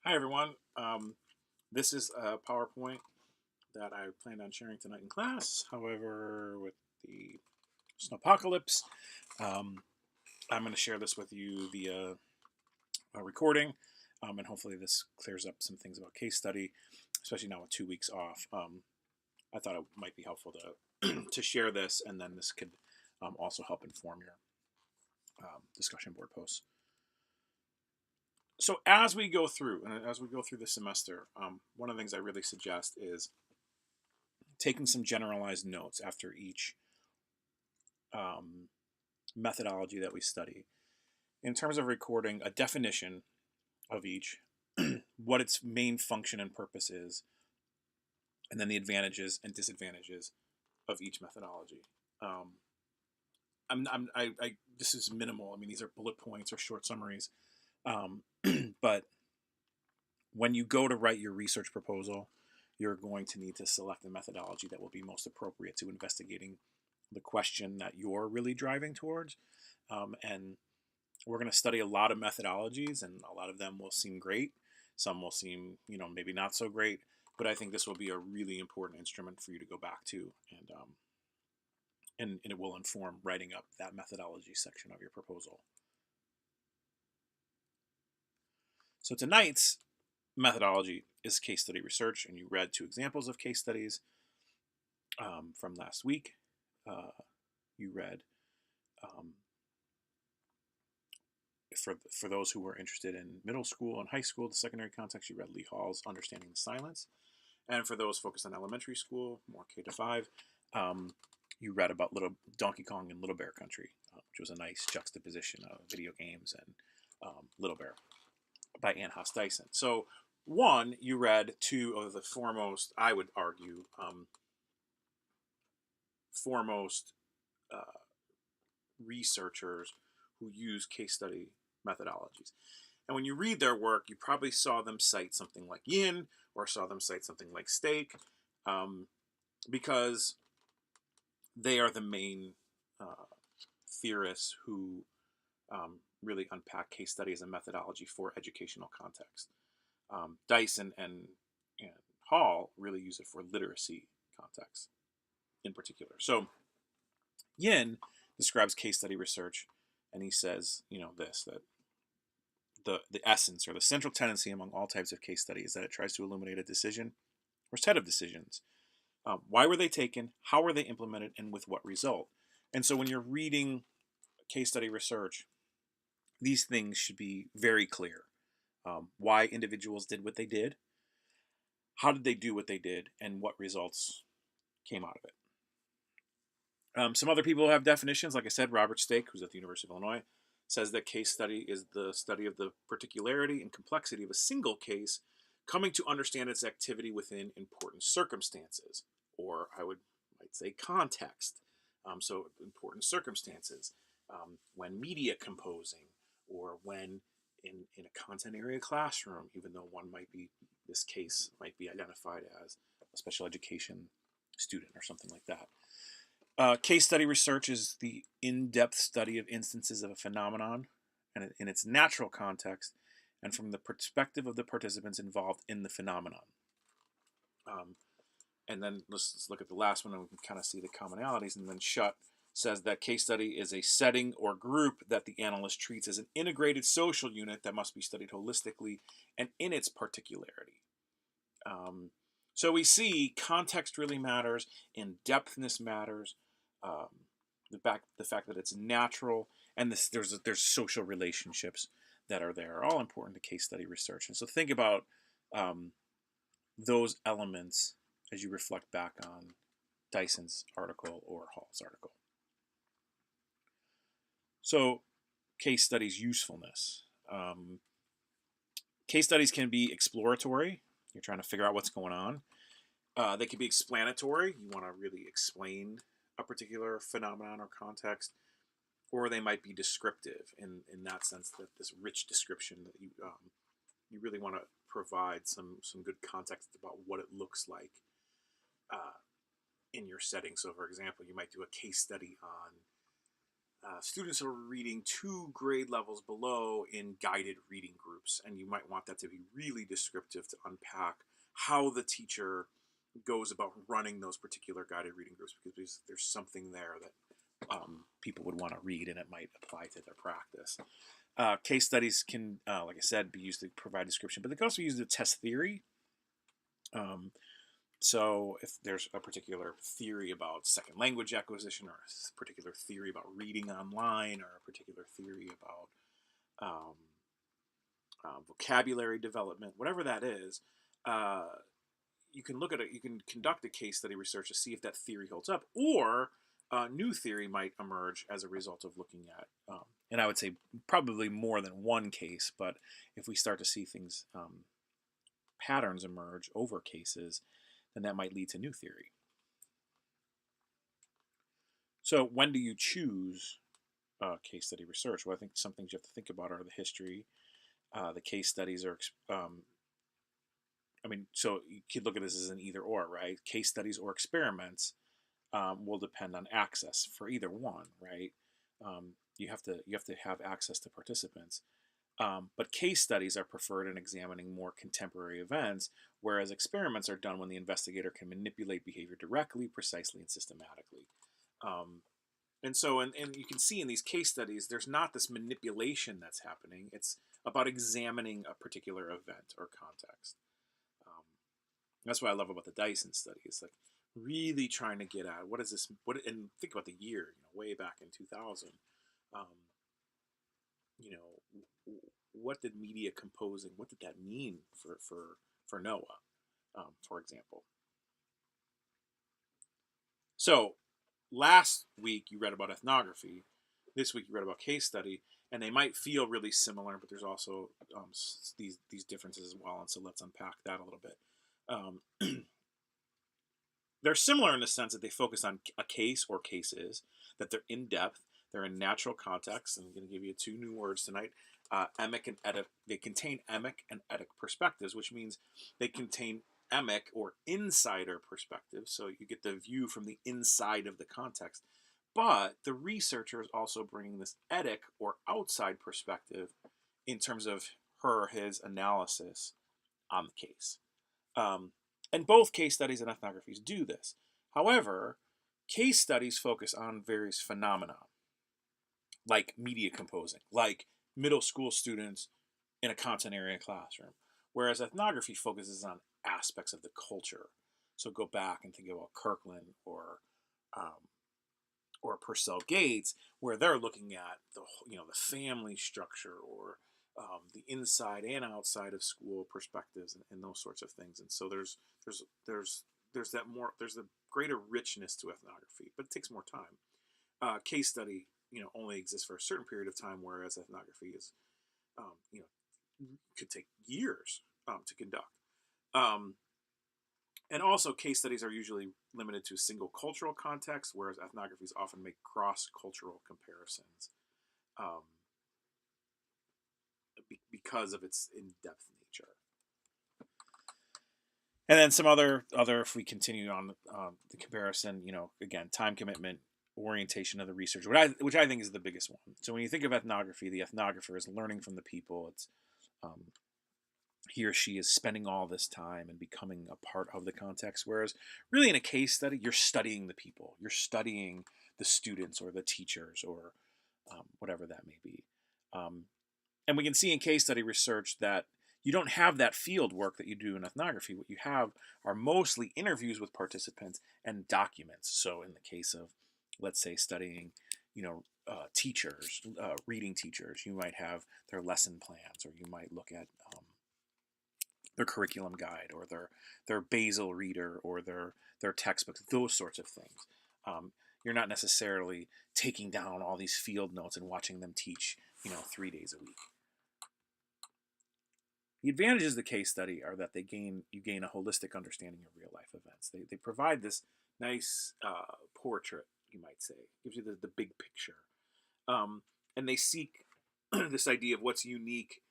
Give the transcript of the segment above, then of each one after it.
Hi, everyone. This is a PowerPoint that I planned on sharing tonight in class. However, with the snowpocalypse, um, I'm going to share this with you via a recording, and hopefully this clears up some things about case study, especially now with 2 weeks off. I thought it might be helpful to to share this, and then this could also help inform your discussion board posts. So as we go through, and as we go through the semester, one of the things I really suggest is taking some generalized notes after each um, methodology that we study. In terms of recording, a definition of each, what its main function and purpose is, and then the advantages and disadvantages of each methodology. This is minimal. I mean, these are bullet points or short summaries. But when you go to write your research proposal, you're going to need to select the methodology that will be most appropriate to investigating the question that you're really driving towards. And we're going to study a lot of methodologies, and a lot of them will seem great. Some will seem, maybe not so great. But I think this will be a really important instrument for you to go back to, and it will inform writing up that methodology section of your proposal. So tonight's methodology is case study research, and you read 2 examples of case studies from last week. You read, for those who were interested in middle school and high school, the secondary context, you read Lee Hall's Understanding the Silence. And for those focused on elementary school, more K-5, you read about Little Donkey Kong and Little Bear Country, which was a nice juxtaposition of video games and Little Bear by Ann Haas Dyson. So you read 2 of the foremost, I would argue, foremost researchers who use case study methodologies. And when you read their work, you probably saw them cite something like Yin or saw them cite something like Stake, because they are the main theorists who really unpack case study as a methodology for educational context. Dyson and Hall really use it for literacy context in particular. So Yin describes case study research, and he says, that the essence or the central tendency among all types of case study is that it tries to illuminate a decision or set of decisions. Why were they taken? How were they implemented? And with what result? And so when you're reading case study research, these things should be very clear. Why individuals did what they did, how did they do what they did, and what results came out of it. Some other people have definitions. Like I said, Robert Stake, who's at the University of Illinois, says that case study is the study of the particularity and complexity of a single case, coming to understand its activity within important circumstances, or might say context. So important circumstances, when media composing, or when in a content area classroom, even though this case might be identified as a special education student or something like that. Case study research is the in-depth study of instances of a phenomenon and in its natural context and from the perspective of the participants involved in the phenomenon. And then let's look at the last one and we can kind of see the commonalities. And then Schutt says that case study is a setting or group that the analyst treats as an integrated social unit that must be studied holistically and in its particularity. So we see context really matters, in-depthness matters, the fact that it's natural, and there's social relationships that are there, are all important to case study research. And so think about those elements as you reflect back on Dyson's article or Hall's article. So case studies usefulness. Case studies can be exploratory. You're trying to figure out what's going on. They can be explanatory. You want to really explain a particular phenomenon or context. Or they might be descriptive in that sense, that this rich description that you really want to provide some good context about what it looks like in your setting. So for example, you might do a case study on students are reading 2 grade levels below in guided reading groups, and you might want that to be really descriptive to unpack how the teacher goes about running those particular guided reading groups, because there's something there that people would want to read, and it might apply to their practice. Case studies can, like I said, be used to provide description, but they can also be used to test theory. So if there's a particular theory about second language acquisition, or a particular theory about reading online, or a particular theory about vocabulary development, whatever that is, you can look at it. You can conduct a case study research to see if that theory holds up, or new theory might emerge as a result of looking at, and I would say probably more than one case, but if we start to see things, patterns emerge over cases, then that might lead to new theory. So when do you choose case study research? Well, I think some things you have to think about are the history. The case studies are, so you could look at this as an either or, right? Case studies or experiments will depend on access for either one, right? You have to have access to participants. But case studies are preferred in examining more contemporary events, whereas experiments are done when the investigator can manipulate behavior directly, precisely, and systematically. And you can see in these case studies, there's not this manipulation that's happening. It's about examining a particular event or context. That's what I love about the Dyson study. It's like really trying to get at what is this, and think about the year, way back in 2000. What did media composing, what did that mean for Noah, for example? So last week you read about ethnography. This week you read about case study, and they might feel really similar, but there's also these differences as well. And so let's unpack that a little bit. They're similar in the sense that they focus on a case or cases, that they're in depth, they're in natural context. And I'm going to give you 2 new words tonight. Emic and etic. They contain emic and etic perspectives, which means they contain emic or insider perspective. So you get the view from the inside of the context. But the researcher is also bringing this etic or outside perspective in terms of her or his analysis on the case. And both case studies and ethnographies do this. However, case studies focus on various phenomena, like media composing, like middle school students in a content area classroom, whereas ethnography focuses on aspects of the culture. So go back and think about Kirkland or Purcell Gates, where they're looking at the family structure, or the inside and outside of school perspectives, and those sorts of things. And so there's a greater richness to ethnography, but it takes more time. Case study only exists for a certain period of time, whereas ethnography is could take years to conduct. And also, case studies are usually limited to a single cultural context, whereas ethnographies often make cross-cultural comparisons because of its in-depth nature. And then some other, if we continue on the comparison, again, time commitment, orientation of the research, which I think is the biggest one. So when you think of ethnography, the ethnographer is learning from the people. It's he or she is spending all this time and becoming a part of the context. Whereas really in a case study, you're studying the people. You're studying the students or the teachers or whatever that may be. And we can see in case study research that you don't have that field work that you do in ethnography. What you have are mostly interviews with participants and documents. So in the case of, let's say, studying, teachers, reading teachers, you might have their lesson plans, or you might look at their curriculum guide, or their basal reader, or their textbooks, those sorts of things. You're not necessarily taking down all these field notes and watching them teach, 3 days a week. The advantages of the case study are that you gain a holistic understanding of real life events. They provide this nice portrait, you might say, gives you the big picture, and they seek this idea of what's unique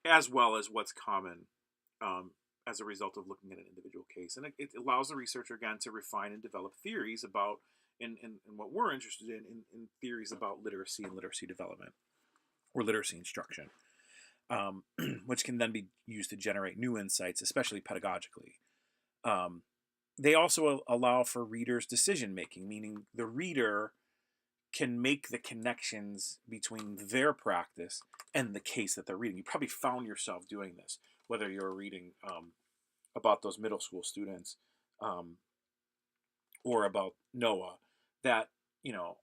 as well as what's common as a result of looking at an individual case. And it allows the researcher, again, to refine and develop theories about in what we're interested in theories about literacy and literacy development or literacy instruction, which can then be used to generate new insights, especially pedagogically. Um, they also allow for readers' decision making, meaning the reader can make the connections between their practice and the case that they're reading. You probably found yourself doing this, whether you're reading about those middle school students um, or about Noah, that, you know,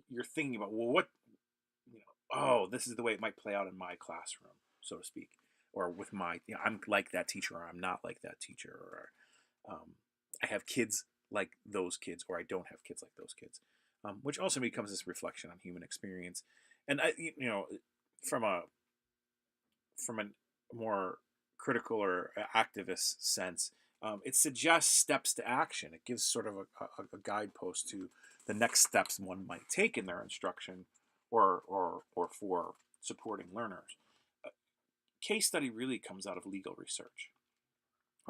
you're thinking about, well, what, you know, oh, this is the way it might play out in my classroom, so to speak, or with my, you know, I'm like that teacher, or I'm not like that teacher, or I have kids like those kids, or I don't have kids like those kids, which also becomes this reflection on human experience. And you know, from a from a more critical or activist sense, it suggests steps to action. It gives sort of a guidepost to the next steps one might take in their instruction, or for supporting learners. Case study really comes out of legal research.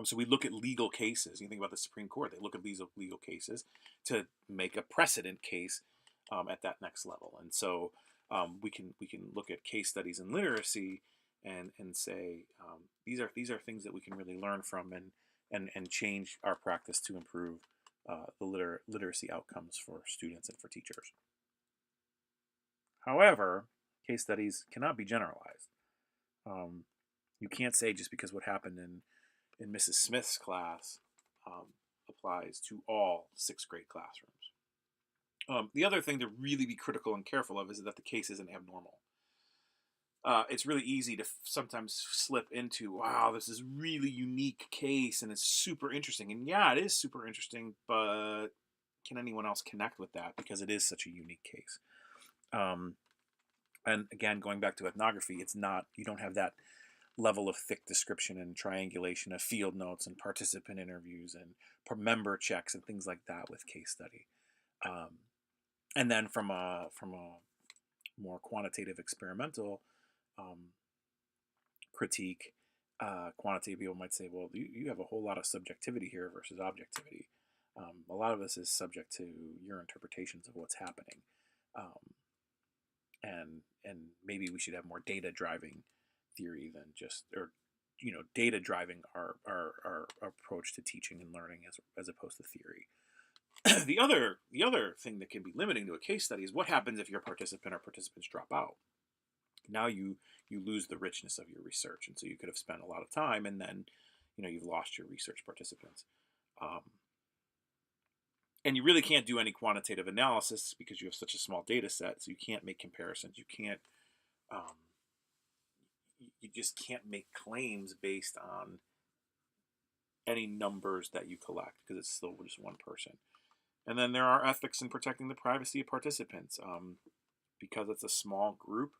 So we look at legal cases. You think about the Supreme Court; they look at these legal cases to make a precedent case at that next level. And so we can look at case studies in literacy and say these are things that we can really learn from and change our practice to improve the literacy outcomes for students and for teachers. However, case studies cannot be generalized. Um, you can't say just because what happened in Mrs. Smith's class applies to all sixth grade classrooms. The other thing to really be critical and careful of is that the case isn't abnormal. It's really easy to sometimes slip into, wow, this is really unique case and it's super interesting. And yeah, it is super interesting, but can anyone else connect with that? Because it is such a unique case. And again, going back to ethnography, it's not, you don't have that level of thick description and triangulation of field notes and participant interviews and member checks and things like that with case study. And then from a more quantitative experimental critique, quantitative people might say, well, you have a whole lot of subjectivity here versus objectivity. A lot of this is subject to your interpretations of what's happening, and maybe we should have more data driving theory than just, or data driving our approach to teaching and learning as opposed to theory. The other thing that can be limiting to a case study is what happens if your participant or participants drop out. Now you lose the richness of your research, and so you could have spent a lot of time, and then you've lost your research participants. And you really can't do any quantitative analysis because you have such a small data set, so you can't make comparisons. You can't you just can't make claims based on any numbers that you collect because it's still just one person. And then there are ethics in protecting the privacy of participants. Because it's a small group,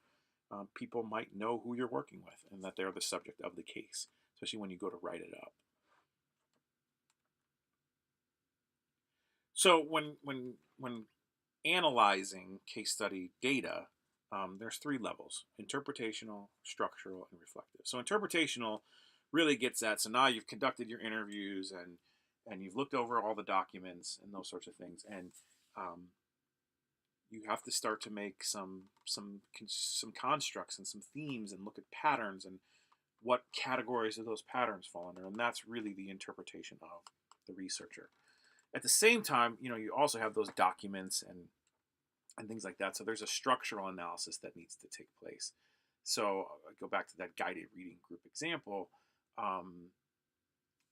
people might know who you're working with and that they're the subject of the case, especially when you go to write it up. So when analyzing case study data, there's three levels: interpretational, structural, and reflective. So interpretational really gets at, so now you've conducted your interviews and you've looked over all the documents and those sorts of things, and you have to start to make some constructs and some themes and look at patterns and what categories of those patterns fall under, and that's really the interpretation of the researcher. At the same time, you also have those documents and things like that. So there's a structural analysis that needs to take place. So I go back to that guided reading group example.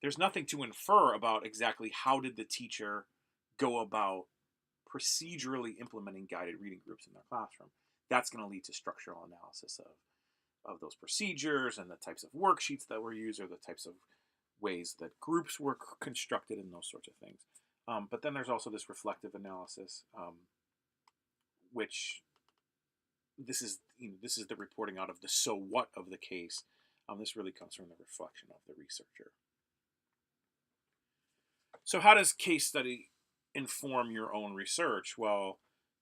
There's nothing to infer about exactly how did the teacher go about procedurally implementing guided reading groups in their classroom. That's going to lead to structural analysis of those procedures and the types of worksheets that were used or the types of ways that groups were constructed and those sorts of things. But then there's also this reflective analysis, which this is the reporting out of the so what of the case. This really comes from the reflection of the researcher. So how does case study inform your own research? Well,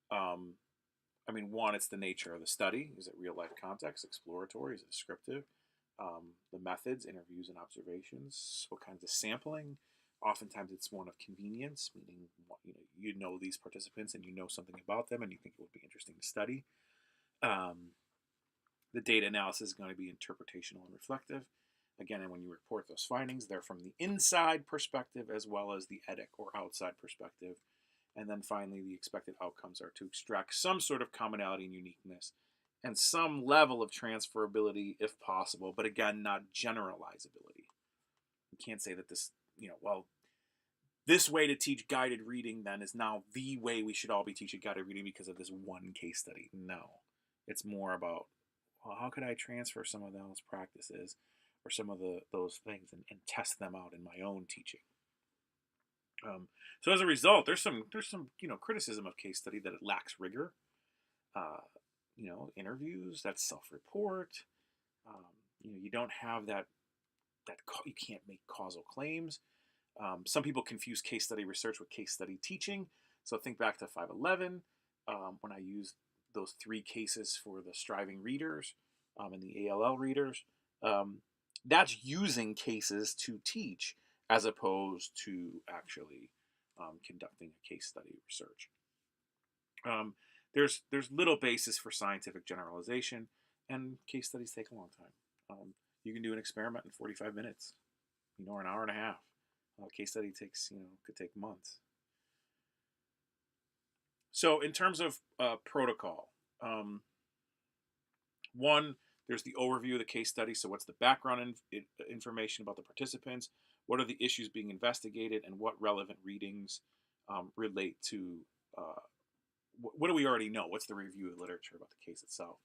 one, it's the nature of the study. Is it real life context, exploratory? Is it descriptive? The methods, interviews and observations. What kinds of sampling? Oftentimes it's one of convenience, meaning you know these participants and you know something about them and you think it would be interesting to study. The data analysis is going to be interpretational and reflective. Again, and when you report those findings, they're from the inside perspective as well as the EDIC or outside perspective. And then finally, the expected outcomes are to extract some sort of commonality and uniqueness and some level of transferability if possible, but again, not generalizability. You can't say that this, well, this way to teach guided reading then is now the way we should all be teaching guided reading because of this one case study. No, it's more about, well, how could I transfer some of those practices or some of those things and test them out in my own teaching. So as a result, there's some criticism of case study that it lacks rigor. Interviews, that's self-report. You don't have that you can't make causal claims. Some people confuse case study research with case study teaching. So think back to 511 when I used those 3 cases for the striving readers and the ALL readers. That's using cases to teach as opposed to actually conducting a case study research. There's little basis for scientific generalization, and case studies take a long time. You can do an experiment in 45 minutes, or an hour and a half. A case study takes, could take months. So in terms of protocol, one, there's the overview of the case study. So what's the background information about the participants? What are the issues being investigated? And what relevant readings relate to, what do we already know? What's the review of literature about the case itself?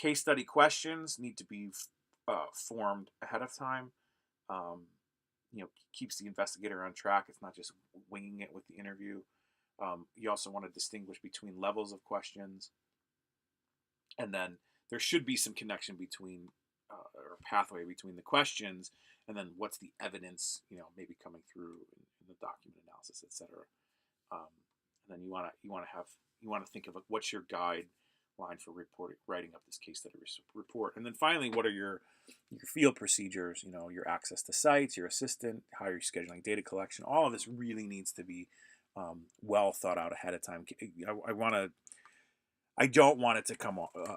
Case study questions need to be formed ahead of time. Keeps the investigator on track. It's not just winging it with the interview. You also want to distinguish between levels of questions. And then there should be some connection between, or pathway between the questions and then what's the evidence, maybe coming through in the document analysis, etc. And then you want to think of what's your guideline for writing up this case study report. And then finally, what are your field procedures, your access to sites, your assistant, how you're scheduling data collection. All of this really needs to be well thought out ahead of time. I don't want it to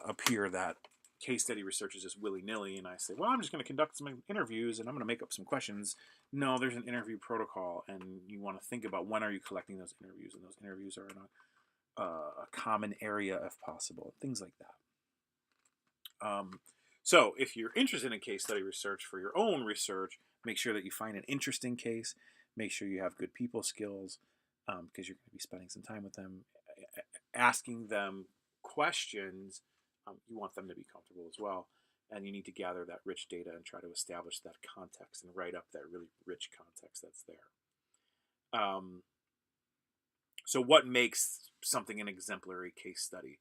appear that case study research is just willy-nilly and I say, well, I'm just going to conduct some interviews and I'm going to make up some questions. No, there's an interview protocol, and you want to think about when are you collecting those interviews, and those interviews are in a common area if possible, things like that. So if you're interested in case study research for your own research, make sure that you find an interesting case. Make sure you have good people skills because you're going to be spending some time with them, asking them questions. You want them to be comfortable as well. And you need to gather that rich data and try to establish that context and write up that really rich context that's there. So what makes something an exemplary case study?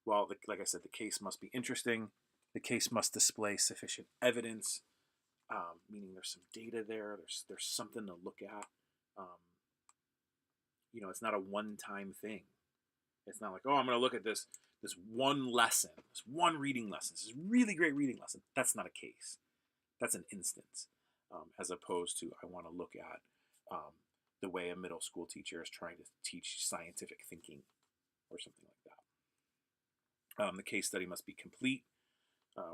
Well, like I said, the case must be interesting. The case must display sufficient evidence, meaning there's some data there. There's something to look at. It's not a one-time thing. It's not like, oh, I'm going to look at this one lesson, this one reading lesson, this really great reading lesson. That's not a case. That's an instance, as opposed to I want to look at the way a middle school teacher is trying to teach scientific thinking or something like that. The case study must be complete,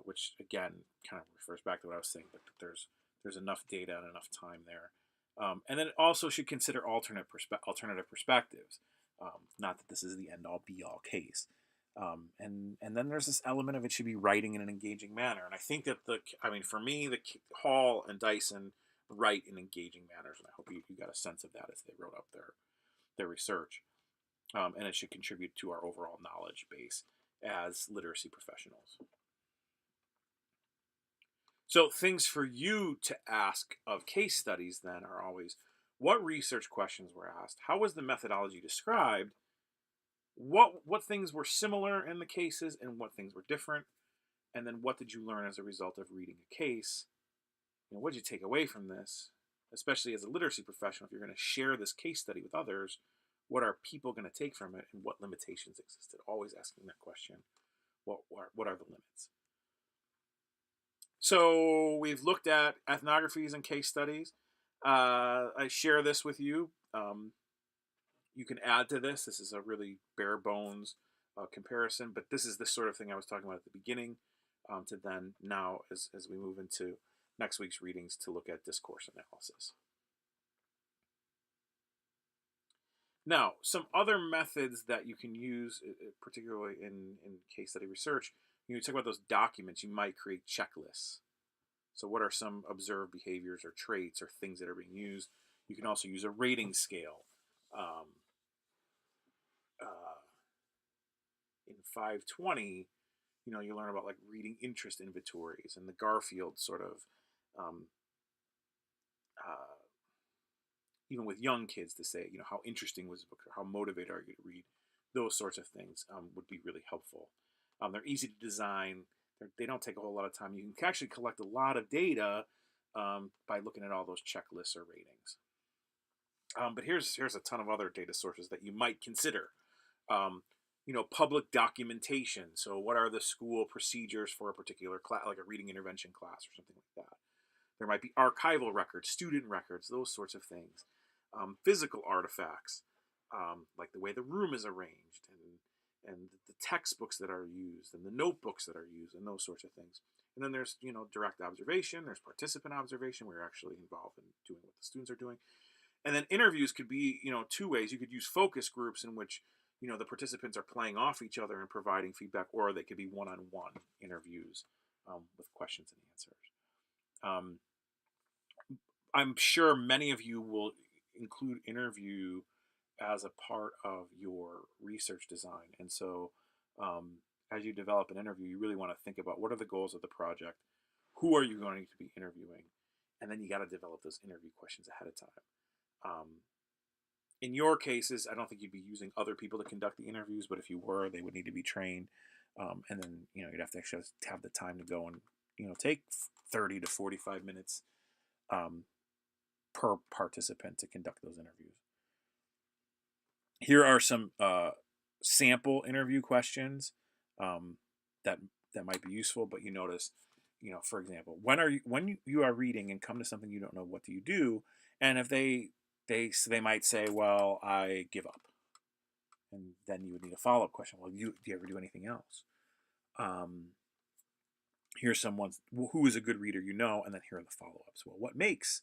which again kind of refers back to what I was saying, but there's enough data and enough time there. And then it also should consider alternative perspectives. Not that this is the end-all be-all case. And then there's this element of it should be writing in an engaging manner. And I think that for me, the Hall and Dyson write in engaging manners, and I hope you got a sense of that as they wrote up their research. And it should contribute to our overall knowledge base as literacy professionals. So things for you to ask of case studies then are always, what research questions were asked? How was the methodology described? What things were similar in the cases and what things were different? And then what did you learn as a result of reading a case? What did you take away from this? Especially as a literacy professional, if you're going to share this case study with others, what are people going to take from it and what limitations existed? Always asking that question. What are the limits? So we've looked at ethnographies and case studies. I share this with you. You can add to this. This is a really bare bones comparison, but this is the sort of thing I was talking about at the beginning. To then now, as we move into next week's readings, to look at discourse analysis. Now, some other methods that you can use, particularly in case study research, you talk about those documents. You might create checklists. So, what are some observed behaviors or traits or things that are being used? You can also use a rating scale. Um, uh, in 520, you learn about like reading interest inventories and the Garfield sort of, um, uh, even with young kids to say, how interesting was the book, or how motivated are you to read? Those sorts of things would be really helpful. They're easy to design. They don't take a whole lot of time. You can actually collect a lot of data by looking at all those checklists or ratings. But here's a ton of other data sources that you might consider. Public documentation. So what are the school procedures for a particular class, like a reading intervention class or something like that? There might be archival records, student records, those sorts of things. Physical artifacts, like the way the room is arranged, and the textbooks that are used, and the notebooks that are used, and those sorts of things. And then there's direct observation. There's participant observation, where you're actually involved in doing what the students are doing. And then interviews could be two ways. You could use focus groups in which the participants are playing off each other and providing feedback, or they could be one-on-one interviews with questions and answers. I'm sure many of you will include interview as a part of your research design. And so as you develop an interview, you really want to think about what are the goals of the project, who are you going to be interviewing, and then you got to develop those interview questions ahead of time. In your cases, I don't think you'd be using other people to conduct the interviews, but if you were, they would need to be trained. And then, you'd have to actually have the time to go and, take 30 to 45 minutes per participant to conduct those interviews. Here are some sample interview questions that might be useful, but you notice, for example, when you are reading and come to something you don't know, what do you do? And if they might say, well, I give up. And then you would need a follow-up question. Well, do you ever do anything else? Here's someone who is a good reader, and then here are the follow-ups. Well, what makes,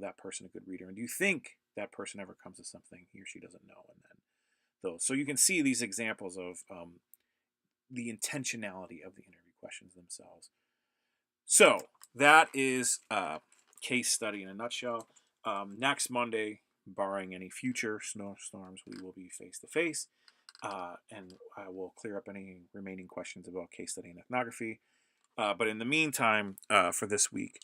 that person a good reader? And do you think that person ever comes to something he or she doesn't know? And then those. So you can see these examples of the intentionality of the interview questions themselves. So that is a case study in a nutshell. Next Monday, barring any future snowstorms, we will be face-to-face, and I will clear up any remaining questions about case study and ethnography. But in the meantime, for this week,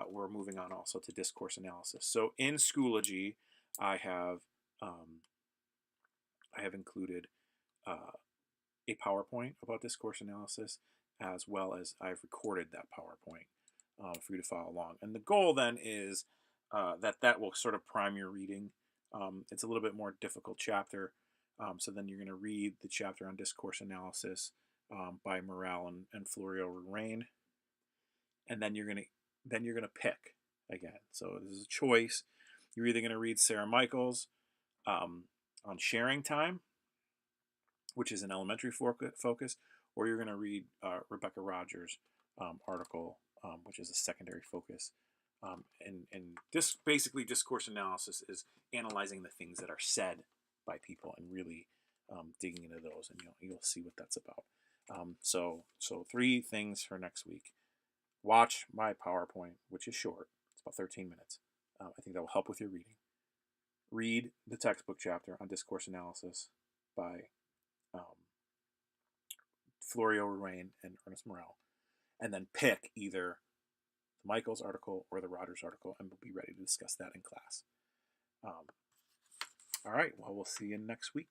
we're moving on also to discourse analysis. So in Schoology, I have included a PowerPoint about discourse analysis, as well as I've recorded that PowerPoint for you to follow along. And the goal then is that will sort of prime your reading. It's a little bit more difficult chapter, so then you're going to read the chapter on discourse analysis by Morel and Florio Rain, and then you're going to pick again. So this is a choice. You're either going to read Sarah Michaels on sharing time, which is an elementary focus, or you're going to read Rebecca Rogers' article, which is a secondary focus. And this basically discourse analysis is analyzing the things that are said by people and really digging into those, and you'll see what that's about. So 3 things for next week. Watch my PowerPoint, which is short. It's about 13 minutes. I think that will help with your reading. Read the textbook chapter on discourse analysis by Florio Rain and Ernest Morel, and then pick either the Michaels article or the Rogers article, and we'll be ready to discuss that in class. All right, well, we'll see you next week.